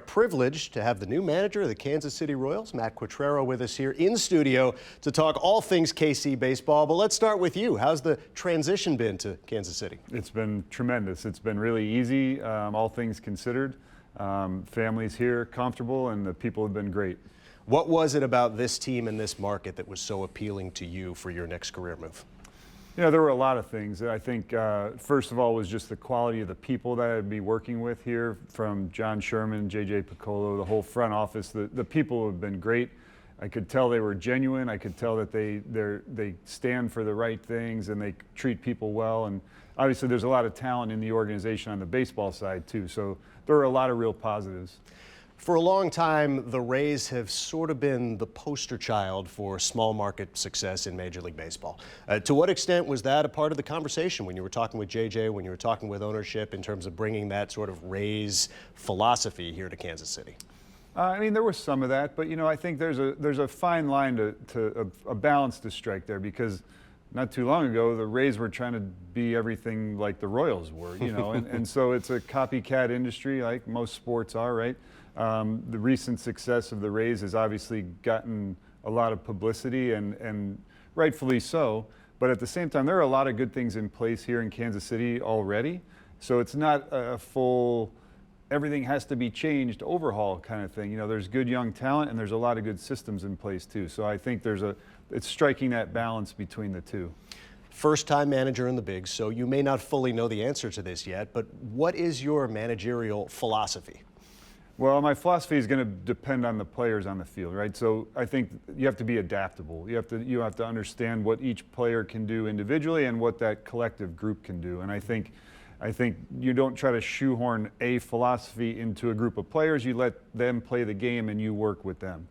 privileged to have the new manager of the Kansas City Royals, Matt Quatraro, with us here in studio to talk all things KC baseball. But let's start with you. How's the transition been to Kansas City? It's been tremendous. It's been really easy, all things considered. Family's here, comfortable, and the people have been great. What was it about this team and this market that was so appealing to you for your next career move? You know, there were a lot of things. I think, first of all, was just the quality of the people that I'd be working with here, from John Sherman, J.J. Piccolo, the whole front office. The people have been great. I could tell they were genuine. I could tell that they stand for the right things and they treat people well. And obviously, there's a lot of talent in the organization on the baseball side, too. So there were a lot of real positives. For a long time, the Rays have sort of been the poster child for small market success in Major League Baseball. To what extent was that a part of the conversation when you were talking with JJ, when you were talking with ownership in terms of bringing that sort of Rays philosophy here to Kansas City? I mean, there was some of that, but, you know, I think there's a fine line to a balance to strike there, because not too long ago, the Rays were trying to be everything like the Royals were, you know, and so it's a copycat industry like most sports are, right? The recent success of the Rays has obviously gotten a lot of publicity, and rightfully so. But at the same time, there are a lot of good things in place here in Kansas City already. So it's not a full, everything has to be changed overhaul kind of thing. You know, there's good young talent and there's a lot of good systems in place too. So I think it's striking that balance between the two. First-time manager in the bigs, so you may not fully know the answer to this yet, but what is your managerial philosophy? Well, my philosophy is going to depend on the players on the field, right? So I think you have to be adaptable. You have to understand what each player can do individually and what that collective group can do. And I think you don't try to shoehorn a philosophy into a group of players. You let them play the game and you work with them.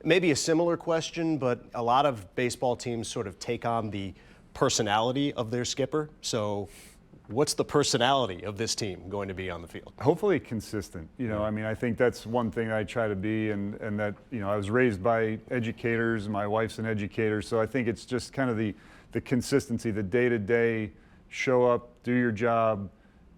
Maybe a similar question, but a lot of baseball teams sort of take on the personality of their skipper. So what's the personality of this team going to be on the field? Hopefully consistent. You know, I mean, I think that's one thing I try to be, and that, you know, I was raised by educators. My wife's an educator, so I think it's just kind of the consistency, the day-to-day, show up, do your job,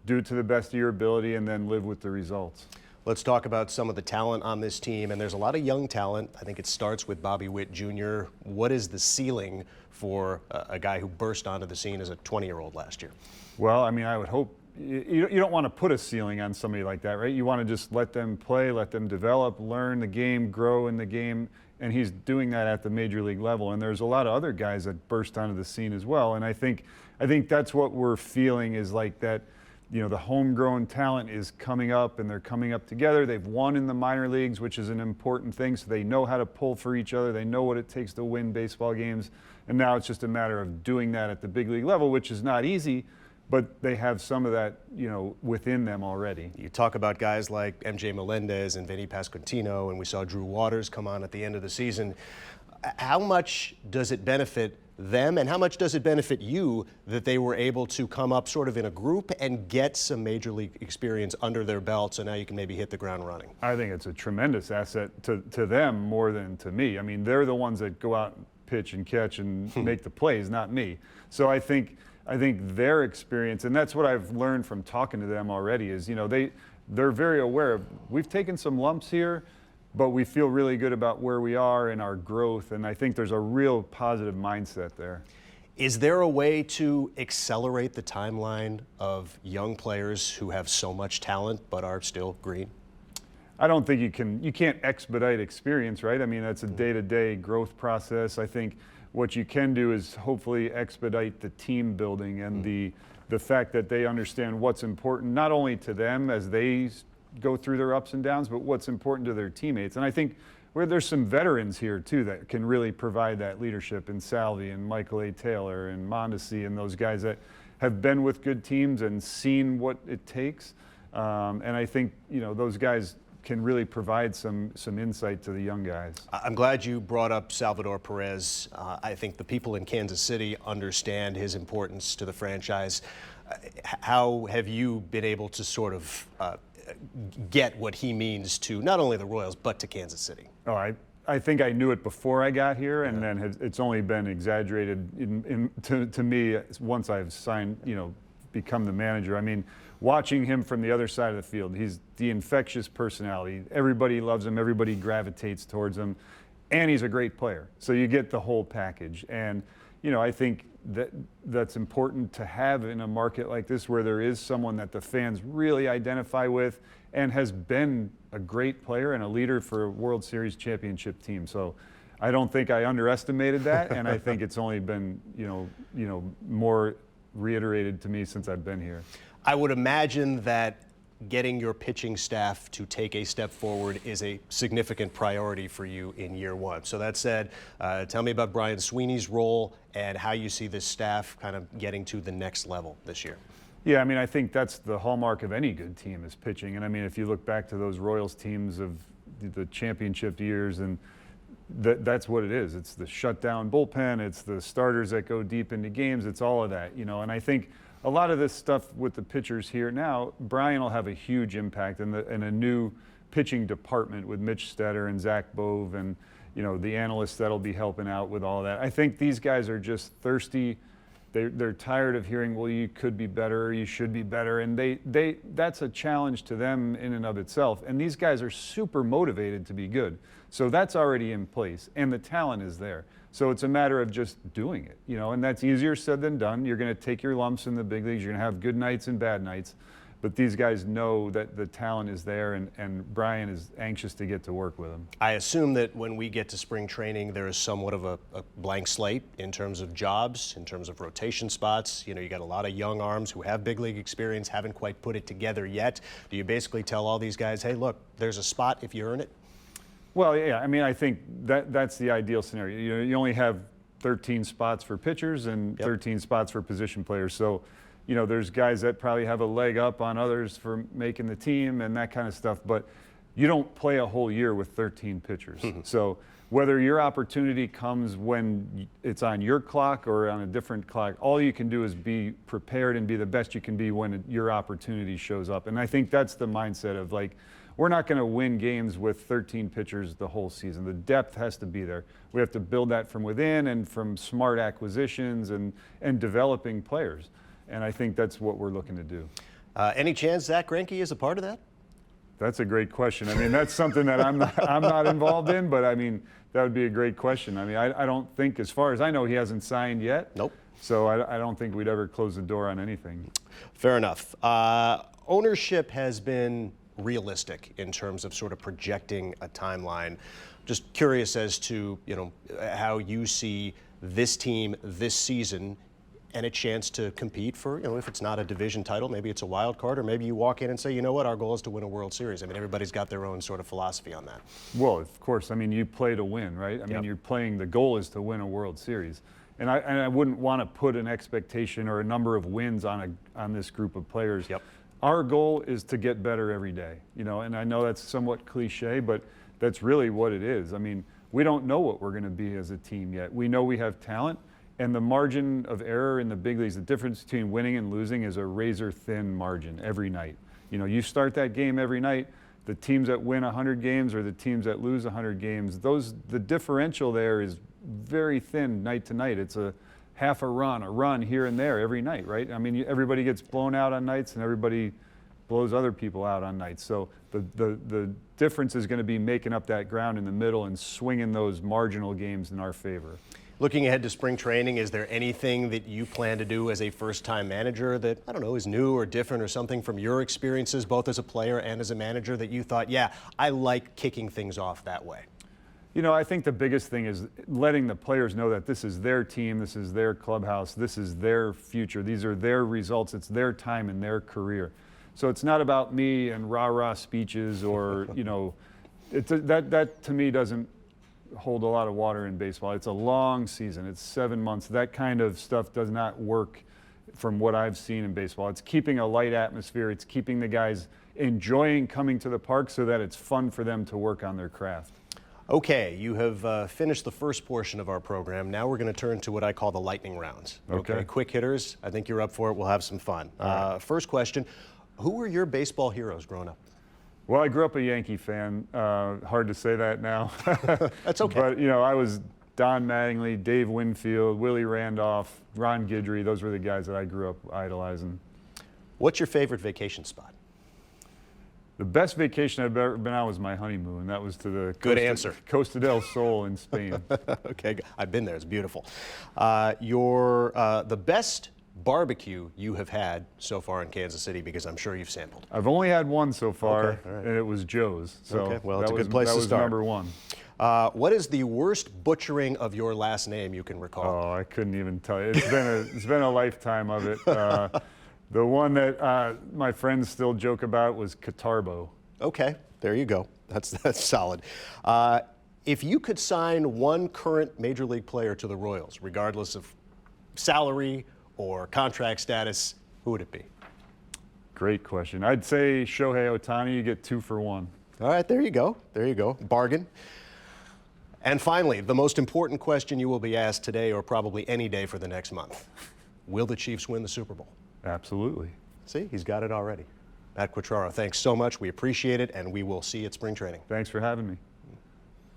do it to the best of your ability, and then live with the results. Let's talk about some of the talent on this team, and there's a lot of young talent. I think it starts with Bobby Witt Jr. What is the ceiling for a guy who burst onto the scene as a 20-year-old last year? Well, I mean, I would hope you don't want to put a ceiling on somebody like that, right? You want to just let them play, let them develop, learn the game, grow in the game, and he's doing that at the major league level. And there's a lot of other guys that burst onto the scene as well. And I think that's what we're feeling, is like that, you know, the homegrown talent is coming up, and they're coming up together. They've won in the minor leagues, which is an important thing, so they know how to pull for each other. They know what it takes to win baseball games. And now it's just a matter of doing that at the big league level, which is not easy, but they have some of that, you know, within them already. You talk about guys like MJ Melendez and Vinny Pasquantino, and we saw Drew Waters come on at the end of the season. How much does it benefit them, and how much does it benefit you that they were able to come up sort of in a group and get some major league experience under their belt, so now you can maybe hit the ground running? I think it's a tremendous asset to them more than to me. I mean, they're the ones that go out and pitch and catch and make the plays, not me. So I think their experience, and that's what I've learned from talking to them already, is, you know, they're very aware of, we've taken some lumps here, but we feel really good about where we are and our growth, and I think there's a real positive mindset there. Is there a way to accelerate the timeline of young players who have so much talent but are still green? I don't think you can't expedite experience, right? I mean, that's a day-to-day growth process. I think what you can do is hopefully expedite the team building and the fact that they understand what's important, not only to them as they go through their ups and downs, but what's important to their teammates. And I think there's some veterans here too that can really provide that leadership, in Salvi and Michael A. Taylor and Mondesi, and those guys that have been with good teams and seen what it takes. And I think, you know, those guys can really provide some insight to the young guys. I'm glad you brought up Salvador Perez. I think the people in Kansas City understand his importance to the franchise. How have you been able to sort of get what he means to not only the Royals but to Kansas City? Oh, I think I knew it before I got here, and then it's only been exaggerated to me once I've signed, you know, become the manager. I mean, watching him from the other side of the field, he's the infectious personality. Everybody loves him. Everybody gravitates towards him. And he's a great player. So you get the whole package. And, you know, I think that's important to have in a market like this where there is someone that the fans really identify with and has been a great player and a leader for a World Series championship team. So I don't think I underestimated that, and I think it's only been, you know, more reiterated to me since I've been here. I would imagine that getting your pitching staff to take a step forward is a significant priority for you in year one. So that said, tell me about Brian Sweeney's role and how you see this staff kind of getting to the next level this year. Yeah, I mean, I think that's the hallmark of any good team is pitching. And I mean, if you look back to those Royals teams of the championship years, and that's what it is. It's the shutdown bullpen. It's the starters that go deep into games. It's all of that, you know. And I think a lot of this stuff with the pitchers here now, Brian will have a huge impact in a new pitching department with Mitch Stetter and Zach Bove and, you know, the analysts that'll be helping out with all that. I think these guys are just thirsty. They're tired of hearing, well, you could be better, you should be better, and that's a challenge to them in and of itself. And these guys are super motivated to be good. So that's already in place, and the talent is there. So it's a matter of just doing it, you know, and that's easier said than done. You're going to take your lumps in the big leagues. You're going to have good nights and bad nights. But these guys know that the talent is there, and Brian is anxious to get to work with them. I assume that when we get to spring training, there is somewhat of a blank slate in terms of jobs, in terms of rotation spots. You know, you got a lot of young arms who have big league experience, haven't quite put it together yet. Do you basically tell all these guys, hey, look, there's a spot if you earn it? Well, yeah, I mean, I think that's the ideal scenario. You know, you only have 13 spots for pitchers and 13 spots for position players. So, you know, there's guys that probably have a leg up on others for making the team and that kind of stuff. But you don't play a whole year with 13 pitchers. So whether your opportunity comes when it's on your clock or on a different clock, all you can do is be prepared and be the best you can be when your opportunity shows up. And I think that's the mindset of, like, we're not going to win games with 13 pitchers the whole season. The depth has to be there. We have to build that from within and from smart acquisitions and developing players. And I think that's what we're looking to do. Any chance Zach Greinke is a part of that? That's a great question. I mean, that's something that I'm not involved in, but I mean, that would be a great question. I mean, I don't think, as far as I know, he hasn't signed yet. Nope. So I don't think we'd ever close the door on anything. Fair enough. Ownership has been realistic in terms of sort of projecting a timeline. Just curious as to, you know, how you see this team this season and a chance to compete for, you know, if it's not a division title, maybe it's a wild card, or maybe you walk in and say, you know what, our goal is to win a World Series. I mean, everybody's got their own sort of philosophy on that. Well, of course. I mean, you play to win, right? I mean, you're playing, the goal is to win a World Series. And I wouldn't want to put an expectation or a number of wins on this group of players. Our goal is to get better every day, you know, and I know that's somewhat cliche, but that's really what it is. I mean, we don't know what we're going to be as a team yet. We know we have talent, and the margin of error in the big leagues, the difference between winning and losing is a razor-thin margin every night. You know, you start that game every night, the teams that win 100 games or the teams that lose 100 games, the differential there is very thin night to night. It's a half a run here and there every night, right? I mean, everybody gets blown out on nights and everybody blows other people out on nights. So the difference is going to be making up that ground in the middle and swinging those marginal games in our favor. Looking ahead to spring training, is there anything that you plan to do as a first-time manager that, I don't know, is new or different or something from your experiences, both as a player and as a manager, that you thought, yeah, I like kicking things off that way? You know, I think the biggest thing is letting the players know that this is their team, this is their clubhouse, this is their future, these are their results, it's their time in their career. So it's not about me and rah-rah speeches or, you know, that to me doesn't hold a lot of water in baseball. It's a long season, it's 7 months. That kind of stuff does not work from what I've seen in baseball. It's keeping a light atmosphere, it's keeping the guys enjoying coming to the park so that it's fun for them to work on their craft. Okay, you have finished the first portion of our program. Now we're going to turn to what I call the lightning rounds. Okay. Quick hitters. I think you're up for it. We'll have some fun. First question, who were your baseball heroes growing up? Well, I grew up a Yankee fan. Hard to say that now. That's okay. But, you know, I was Don Mattingly, Dave Winfield, Willie Randolph, Ron Guidry. Those were the guys that I grew up idolizing. What's your favorite vacation spot? The best vacation I've ever been on was my honeymoon. That was to the Good answer. Costa del Sol in Spain. Okay, I've been there. It's beautiful. The best barbecue you have had so far in Kansas City, because I'm sure you've sampled. I've only had one so far, Okay, all right. and it was Joe's. So Okay, well, it's that a good place that to was start. number one. What is the worst butchering of your last name you can recall? Oh, I couldn't even tell you. It's been a lifetime of it. The one that my friends still joke about was Catarbo. Okay, there you go. That's solid. If you could sign one current Major League player to the Royals, regardless of salary or contract status, who would it be? Great question. I'd say Shohei Ohtani. You get 2 for 1. All right, there you go. There you go. Bargain. And finally, the most important question you will be asked today, or probably any day for the next month. Will the Chiefs win the Super Bowl? Absolutely. See, he's got it already. Matt Quatraro, thanks so much. We appreciate it, and we will see you at spring training. Thanks for having me.